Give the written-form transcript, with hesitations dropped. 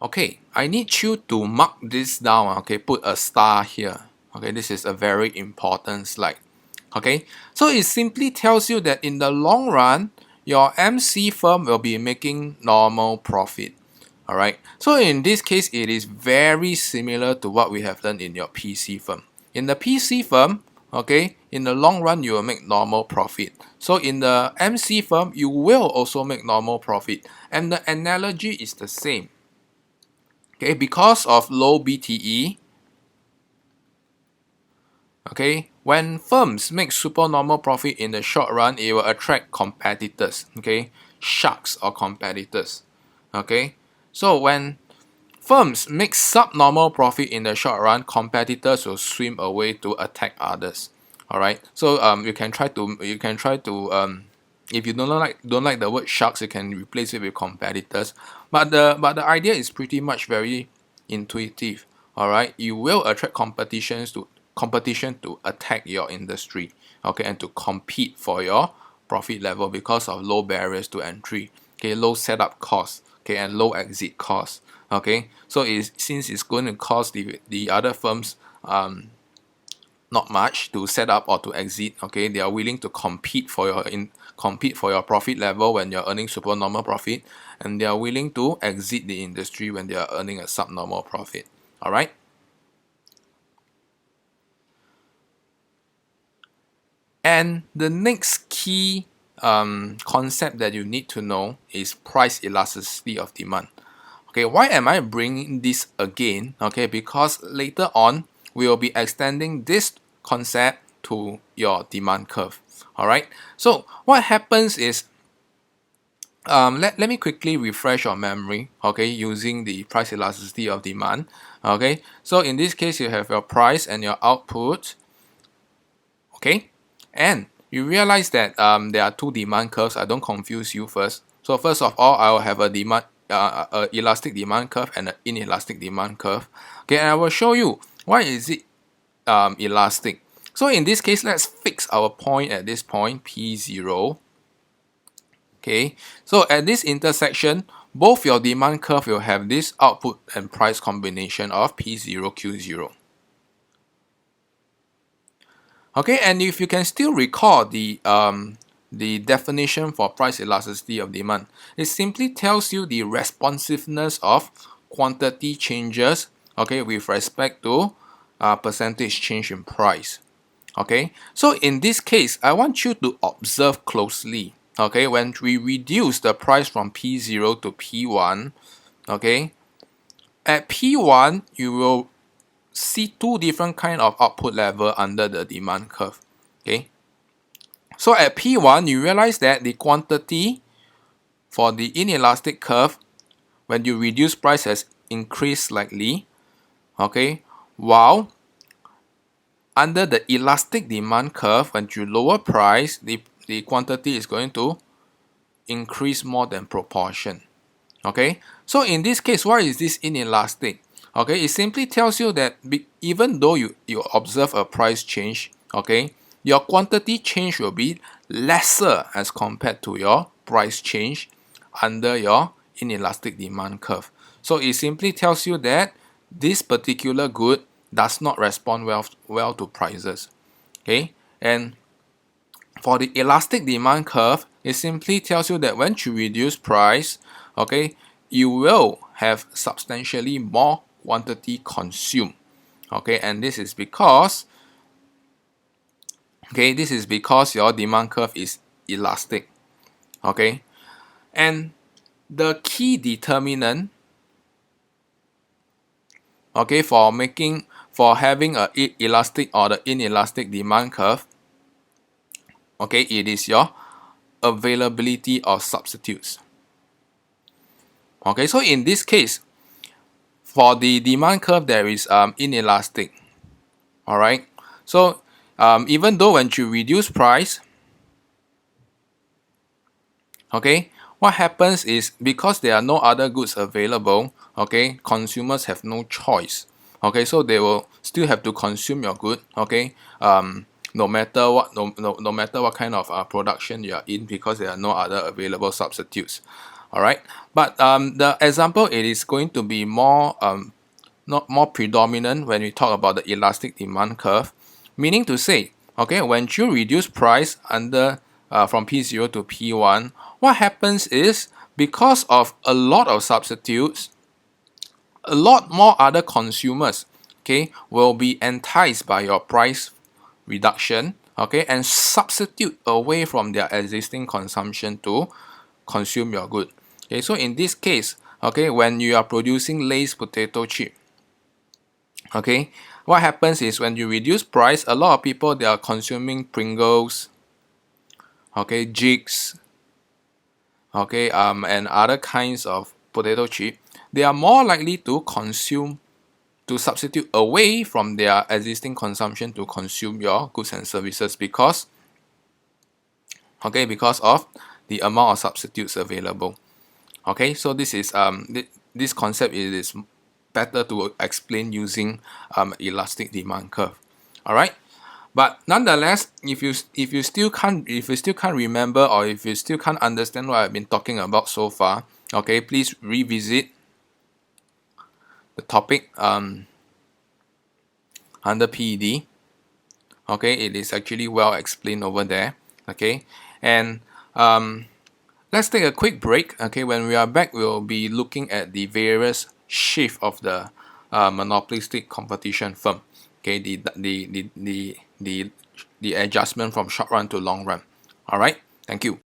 Okay, I need you to mark this down. Okay, put a star here. Okay, this is a very important slide. Okay, so it simply tells you that in the long run, your MC firm will be making normal profit. All right, so in this case, it is very similar to what we have learned in your PC firm. In the PC firm, okay, in the long run, you will make normal profit. So in the MC firm, you will also make normal profit. And the analogy is the same. Okay, because of low BTE, okay, when firms make supernormal profit in the short run, it will attract competitors, okay, sharks or competitors, okay. So when firms make subnormal profit in the short run, competitors will swim away to attack others. All right. So you can try to if you don't like the word sharks, you can replace it with competitors. But the idea is pretty much very intuitive. All right. You will attract competition to attack your industry. Okay, and to compete for your profit level because of low barriers to entry. Okay, low setup costs. Okay, and low exit costs. Okay, so since it's going to cost the other firms not much to set up or to exit. Okay, they are willing to compete for your profit level when you're earning supernormal profit, and they are willing to exit the industry when they are earning a subnormal profit. All right. And the next key concept that you need to know is price elasticity of demand. Okay, why am I bringing this again? Okay, because later on we will be extending this concept to your demand curve. All right. So what happens is, let me quickly refresh your memory. Okay, using the price elasticity of demand. Okay, so in this case you have your price and your output. Okay, and you realize that there are two demand curves. I don't confuse you first. So first of all, I will have a elastic demand curve and an inelastic demand curve. Okay, and I will show you why is it elastic. So in this case, let's fix our point at this point P0. Okay, so at this intersection, both your demand curve will have this output and price combination of P0, Q0. Okay, and if you can still recall the definition for price elasticity of demand, it simply tells you the responsiveness of quantity changes, okay, with respect to percentage change in price. Okay, so in this case, I want you to observe closely. Okay, when we reduce the price from P0 to P1, okay, at P1 you will see two different kind of output level under the demand curve. Okay, so at P1 you realize that the quantity for the inelastic curve when you reduce price has increased slightly. Okay, while under the elastic demand curve, when you lower price, the quantity is going to increase more than proportion. Okay, so in this case, why is this inelastic? Okay, it simply tells you that even though you observe a price change, okay, your quantity change will be lesser as compared to your price change under your inelastic demand curve. So it simply tells you that this particular good does not respond well to prices. Okay, and for the elastic demand curve, it simply tells you that when you reduce price, okay, you will have substantially more quantity consumed. Okay, and this is because your demand curve is elastic. Okay, and the key determinant, okay, for having a elastic or the inelastic demand curve, okay, it is your availability of substitutes. Okay, so in this case, for the demand curve, there is inelastic. All right, so even though when you reduce price, okay, what happens is because there are no other goods available, okay, consumers have no choice. Okay, so they will still have to consume your good. Okay, no matter what kind of production you are in, because there are no other available substitutes. All right, but the example it is going to be more not more predominant when we talk about the elastic demand curve, meaning to say, okay, when you reduce price under from P0 to P1, what happens is because of a lot of substitutes, a lot more other consumers, okay, will be enticed by your price reduction, okay, and substitute away from their existing consumption to consume your good. Okay, so in this case, okay, when you are producing Lay's potato chip, okay, what happens is when you reduce price, a lot of people they are consuming Pringles, okay, Jigs, okay, and other kinds of potato chip. They are more likely to consume to substitute away from their existing consumption to consume your goods and services because, okay, because of the amount of substitutes available. Okay, so this is this concept is better to explain using elastic demand curve. All right, but nonetheless, if you still can't remember, or if you still can't understand what I've been talking about so far, okay, please revisit the topic under PED. Okay, it is actually well explained over there. Okay, and let's take a quick break. Okay, when we are back, we'll be looking at the various shift of the monopolistic competition firm. Okay, the adjustment from short run to long run. All right, thank you.